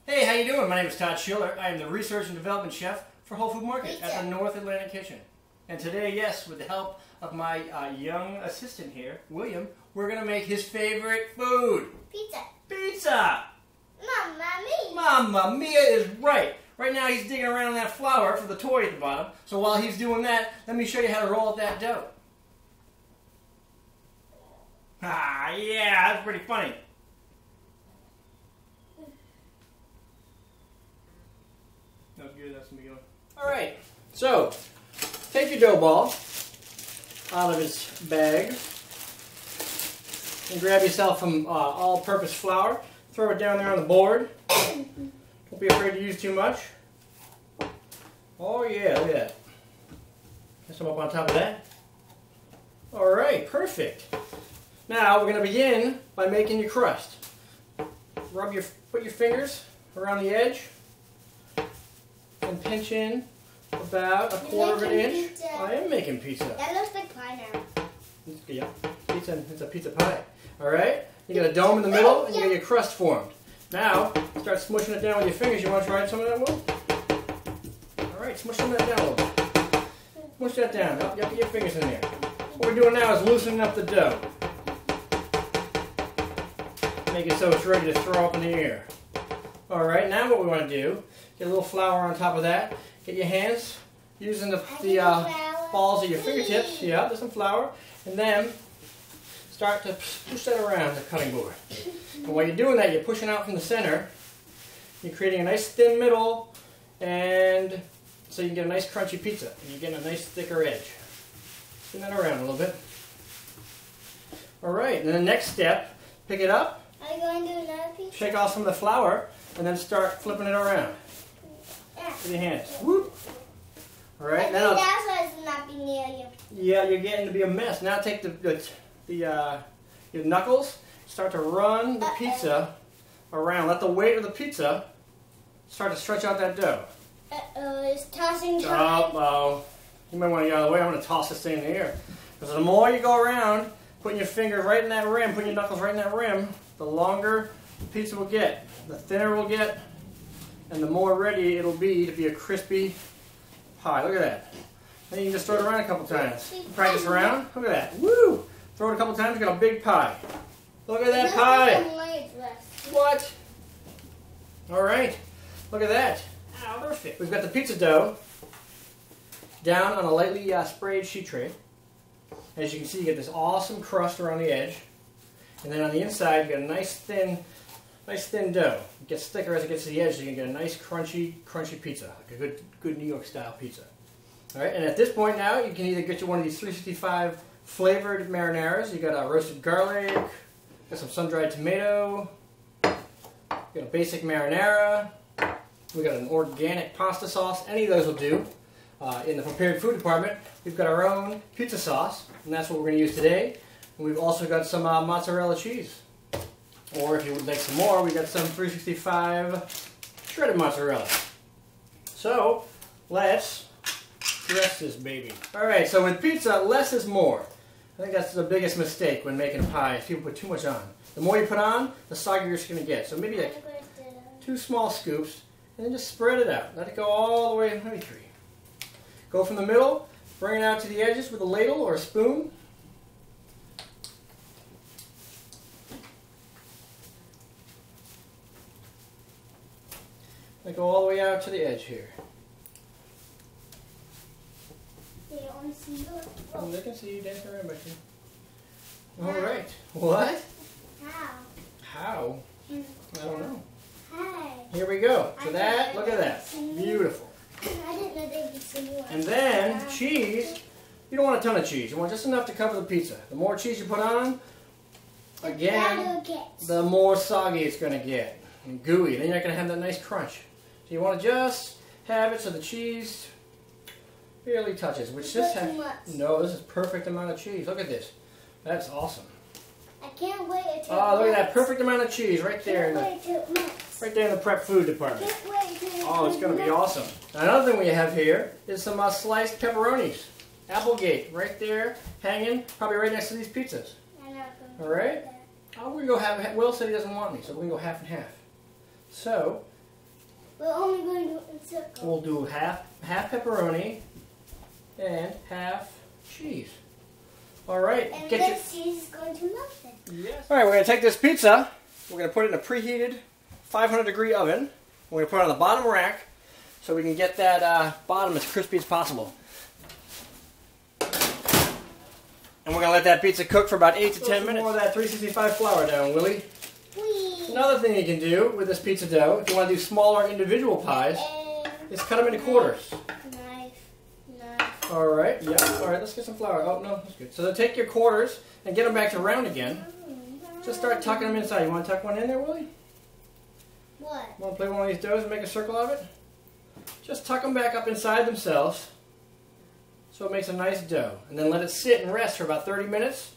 Hey, how you doing? My name is Todd Schiller. I am the Research and Development Chef for Whole Food Market Pizza. at the North Atlantic Kitchen. And today, yes, with the help of my young assistant here, William, we're going to make his favorite food. Pizza. Pizza! Mamma mia. Mamma mia is right. Right now he's digging around in that flour for the toy at the bottom. So while he's doing that, let me show you how to roll up that dough. Ah, yeah, that's pretty funny. No good, that's gonna be good. Alright, so take your dough ball out of its bag and grab yourself some all-purpose flour. Throw it down there on the board. Don't be afraid to use too much. Oh yeah, look at that. Get some up on top of that. Alright, perfect. Now we're going to begin by making your crust. Put your fingers around the edge and pinch in about a quarter of an inch. Pizza. I am making pizza. That looks like pie now. Yeah, pizza. It's a pizza pie. All right. You got a dome in the middle, and you got your crust formed. Now start smushing it down with your fingers. You want to try some of that, Will? All right, smush some of that down a little bit. Smush that down. Yep, get your fingers in there. What we're doing now is loosening up the dough. Make it so it's ready to throw up in the air. All right, now what we want to do, get a little flour on top of that. Get your hands using the balls of your fingertips. Yeah, there's some flour. And then start to push that around the cutting board. And while you're doing that, you're pushing out from the center. You're creating a nice thin middle, and so you can get a nice crunchy pizza. And you're getting a nice thicker edge. Spin that around a little bit. All right, and then the next step, pick it up. Are you going to do another pizza? Shake off some of the flour, and then start flipping it around with your hands. Whoop. All right, now that's why it's not be near you. yeah, you're getting to be a mess. Now take your knuckles, start to run the pizza around. Let the weight of the pizza start to stretch out that dough. Uh-oh, it's tossing time. Uh-oh. You might want to get out of the way. I'm going to toss this thing in the air. Because the more you go around, putting your finger right in that rim, putting your knuckles right in that rim, the longer the pizza will get, the thinner it will get, and the more ready it'll be to be a crispy pie. Look at that. Then you can just throw it around a couple times. Practice around. Look at that. Woo! Throw it a couple times, you got a big pie. Look at that pie. What? All right. Look at that. Perfect. We've got the pizza dough down on a lightly sprayed sheet tray. As you can see, you get this awesome crust around the edge. And then on the inside, you got a nice thin dough. It gets thicker as it gets to the edge, so you can get a nice crunchy pizza, like a good New York style pizza. All right, and at this point now, you can either get you one of these 365 flavored marinaras. You got a roasted garlic, got some sun-dried tomato, you got a basic marinara, we got an organic pasta sauce. Any of those will do. In the prepared food department, we've got our own pizza sauce, and that's what we're going to use today. And we've also got some mozzarella cheese. Or if you would like some more, we've got some 365 shredded mozzarella. So, let's dress this baby. Alright, so with pizza, less is more. I think that's the biggest mistake when making a pie, is people put too much on. The more you put on, the soggier it's going to get. So maybe like 2 small scoops, and then just spread it out. Let it go all the way, maybe 3. Go from the middle, bring it out to the edges with a ladle or a spoon. And go all the way out to the edge here. They don't see you. Oh, they can see you dancing around back here. All right. What? How? How? I don't know. Hi. Here we go. So that, look at that. Beautiful. I didn't know they'd be similar. And then cheese. You don't want a ton of cheese. You want just enough to cover the pizza. The more cheese you put on, again, the more soggy it's going to get. And gooey. Then you're not going to have that nice crunch. So you want to just have it so the cheese barely touches. Which this has, no, this is perfect amount of cheese. Look at this. That's awesome. I can't wait until oh, look at that perfect amount of cheese right there. Right there in the prep food department. Oh, it's going to be awesome. Another thing we have here is some sliced pepperonis. Applegate, right there, hanging, probably right next to these pizzas. All right? Oh, we're going to go half. Will said he doesn't want any, so we're going to go half and half. So, We're only going to do it in circles. We'll do half pepperoni and half cheese. All right. And this cheese is going to melt it. Yes. All right, we're going to take this pizza. We're going to put it in a preheated 500-degree oven. We're going to put it on the bottom rack so we can get that bottom as crispy as possible. And we're going to let that pizza cook for about 8 to 10 minutes. More of that 365 flour down, Willie. Whee. Another thing you can do with this pizza dough, if you want to do smaller individual pies, is cut them into quarters. Knife. All right, yeah. All right, let's get some flour. Oh, no, that's good. So then take your quarters and get them back to round again. Just start tucking them inside. You want to tuck one in there, Willie? What? Want to play one of these doughs and make a circle of it? Just tuck them back up inside themselves so it makes a nice dough. And then let it sit and rest for about 30 minutes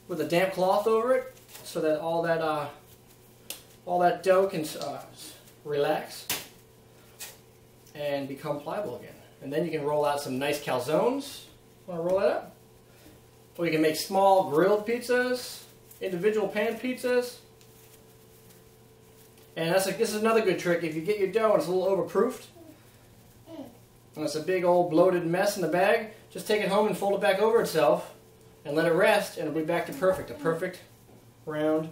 with a damp cloth over it so that all that dough can relax and become pliable again. And then you can roll out some nice calzones. Want to roll that up? Or you can make small grilled pizzas, individual pan pizzas. And this is another good trick. If you get your dough and it's a little overproofed, and it's a big old bloated mess in the bag, just take it home and fold it back over itself and let it rest, and it'll be back to perfect. A perfect round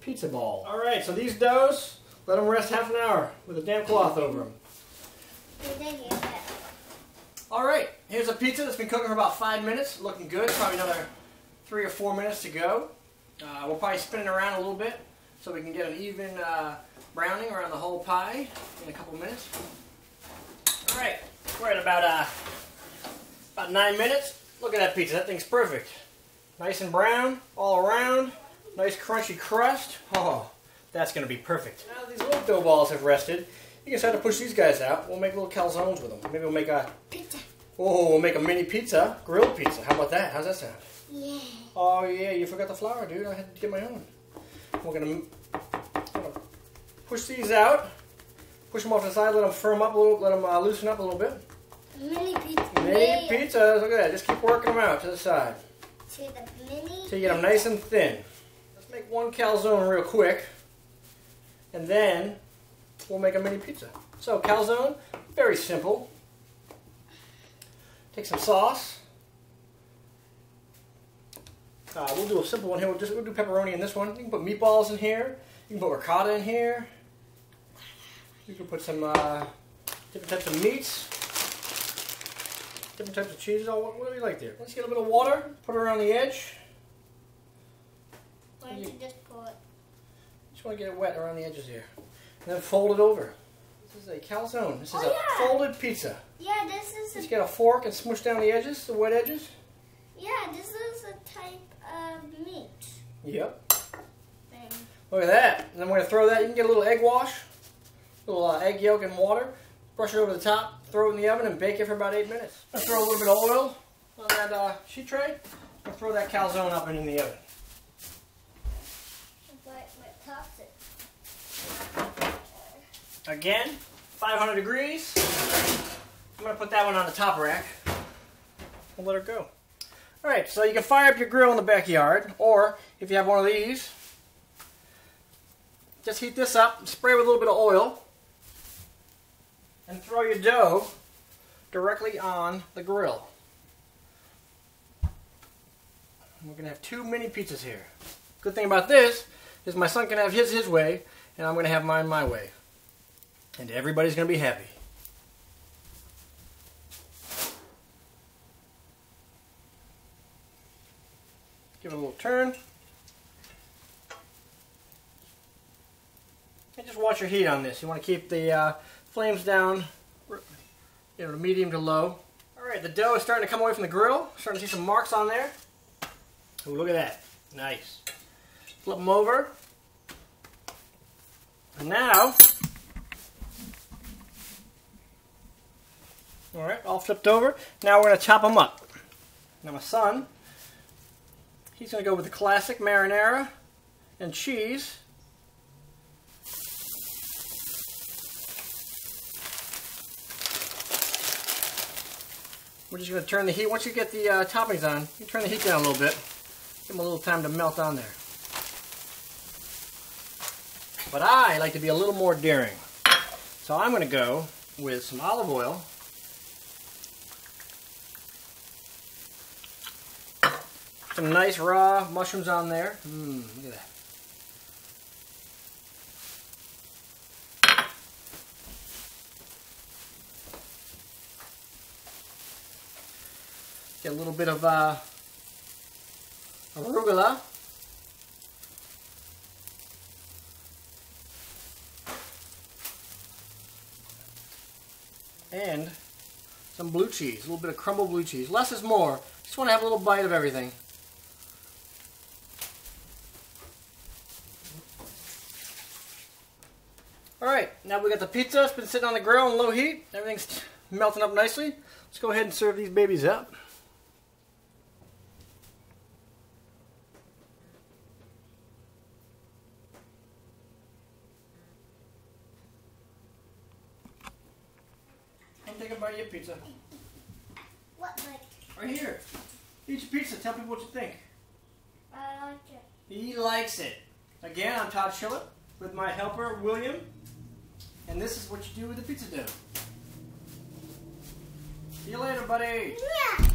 pizza ball. All right, so these doughs, let them rest half an hour with a damp cloth over them. All right, here's a pizza that's been cooking for about 5 minutes, looking good. Probably another 3 or 4 minutes to go. We'll probably spin it around a little bit so we can get an even browning around the whole pie in a couple minutes. All right, we're at about 9 minutes. Look at that pizza, that thing's perfect. Nice and brown all around, nice crunchy crust. Oh, that's gonna be perfect. Now that these little dough balls have rested, you can start to push these guys out. We'll make little calzones with them. Maybe we'll make a pizza. Oh, we'll make a mini pizza, grilled pizza. How about that? How's that sound? Yeah. Oh yeah, you forgot the flour, dude. I had to get my own. We're gonna push these out, push them off the side, let them firm up a little, let them loosen up a little bit. Mini pizza. Mini pizzas. Look at that. Just keep working them out to the side. To the mini. Till you get them nice and thin. Let's make one calzone real quick, and then we'll make a mini pizza. So calzone, very simple. Take some sauce. We'll do a simple one here. We'll do pepperoni in this one. You can put meatballs in here. You can put ricotta in here. You can put some different types of meats, different types of cheeses. What do you like there? Let's get a little bit of water. Put it around the edge. Why don't you just pour it? Just want to get it wet around the edges here, and then fold it over. This is a calzone. This is a folded pizza. Yeah, this is. Just get a fork and smush down the edges, the wet edges. Yeah, this is a type of meat. Yep. Look at that. And then we're going to throw that. You can get a little egg wash, a little egg yolk and water. Brush it over the top, throw it in the oven, and bake it for about 8 minutes. Let's throw a little bit of oil on that sheet tray, and throw that calzone up and in the oven. Toss it. Again, 500 degrees. I'm going to put that one on the top rack. We'll let her go. Alright, so you can fire up your grill in the backyard, or if you have one of these, just heat this up, spray with a little bit of oil, and throw your dough directly on the grill. We're going to have 2 mini pizzas here. Good thing about this is my son can have his way, and I'm going to have mine my way. And everybody's going to be happy. Give it a little turn. And just watch your heat on this. You want to keep the flames down, medium to low. Alright, the dough is starting to come away from the grill. Starting to see some marks on there. Ooh, look at that. Nice. Flip them over. And now, alright, all flipped over. Now we're going to chop them up. Now my son, he's going to go with the classic marinara and cheese. We're just going to turn the heat. Once you get the toppings on, you turn the heat down a little bit. Give them a little time to melt on there. But I like to be a little more daring. So I'm going to go with some olive oil. Some nice raw mushrooms on there. Look at that. Get a little bit of arugula. And some blue cheese, a little bit of crumbled blue cheese. Less is more. Just want to have a little bite of everything. Alright, now we got the pizza. It's been sitting on the grill on low heat. Everything's melting up nicely. Let's go ahead and serve these babies up. Come take a bite of your pizza. What like? Right here. Eat your pizza. Tell people what you think. I like it. He likes it. Again, I'm Todd Schiller with my helper, William. And this is what you do with the pizza dough. See you later, buddy. Yeah.